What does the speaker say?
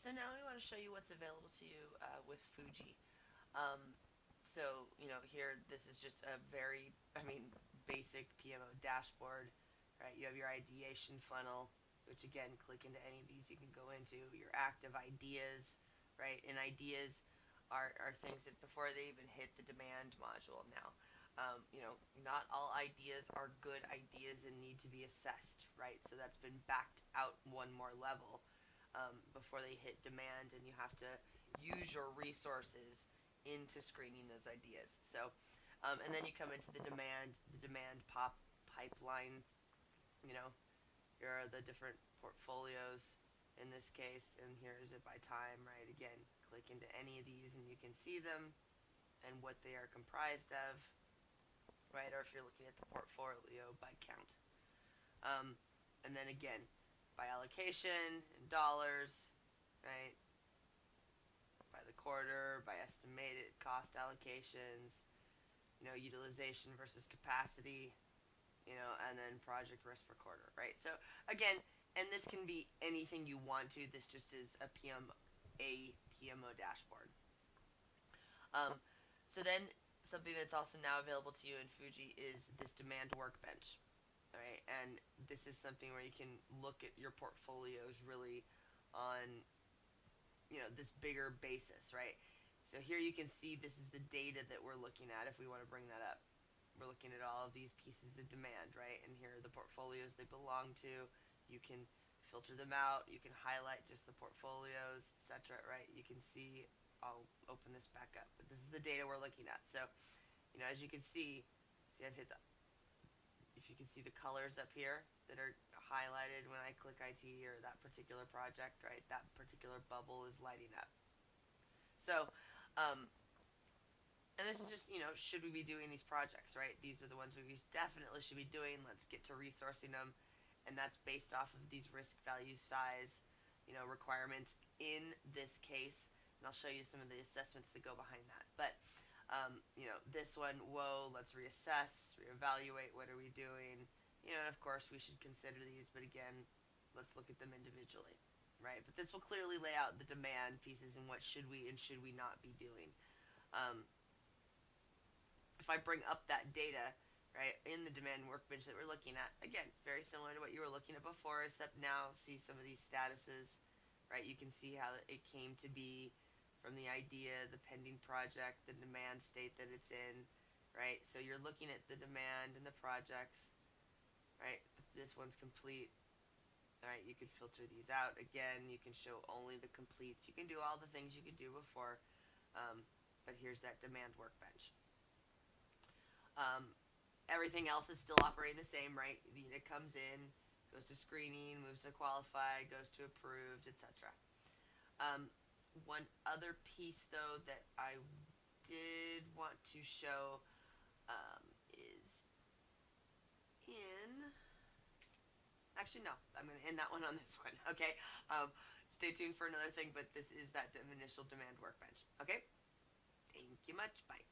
so now we want to show you what's available to you with Fuji. Um, here, this is just a very, basic PMO dashboard, right? You have your ideation funnel, which again, click into any of these you can go into. Your active ideas, right? And ideas are things that before they even hit the demand module now. Not all ideas are good ideas and need to be assessed, right? So that's been backed out one more level before they hit demand, and you have to use your resources into screening those ideas. And then you come into the demand pipeline. You know, here are the different portfolios in this case, and here is it by time, right? Again, click into any of these and you can see them and what they are comprised of, right? Or if you're looking at the portfolio by count. Um, and then again, by allocation in dollars, right? By the quarter, by estimated cost allocations, utilization versus capacity, and then project risk per quarter, right? So again, and this can be anything you want to. This just is a PMO dashboard. Um, so then something that's also now available to you in Fuji is this demand workbench. All right, and this is something where you can look at your portfolios really on this bigger basis, right? So here you can see this is the data that we're looking at. If we want to bring that up, we're looking at all of these pieces of demand, right? And here are the portfolios they belong to. You can filter them out. You can highlight just the portfolios, etc. Right? You can see. I'll open this back up, but this is the data we're looking at. So, as you can see I've hit the. If you can see the colors up here that are highlighted when I click IT or that particular project, right? That particular bubble is lighting up. So, um, and this is just, should we be doing these projects, right? These are the ones we definitely should be doing. Let's get to resourcing them. And that's based off of these risk value size, requirements in this case. And I'll show you some of the assessments that go behind that. But, this one, whoa, let's reassess, reevaluate, what are we doing? And of course we should consider these, but again, let's look at them individually, right? But this will clearly lay out the demand pieces and what should we and should we not be doing. If I bring up that data, right, in the demand workbench that we're looking at, again, very similar to what you were looking at before, except now see some of these statuses, right? You can see how it came to be from the idea, the pending project, the demand state that it's in, right? So you're looking at the demand and the projects, right? This one's complete. All right, you can filter these out. Again, you can show only the completes. You can do all the things you could do before, but here's that demand workbench. Everything else is still operating the same, right? The unit comes in, goes to screening, moves to qualified, goes to approved, etc. One other piece, though, that I did want to show is in... Actually, no. I'm going to end that one on this one, okay? Stay tuned for another thing, but this is that initial demand workbench, okay? Thank you much. Bye.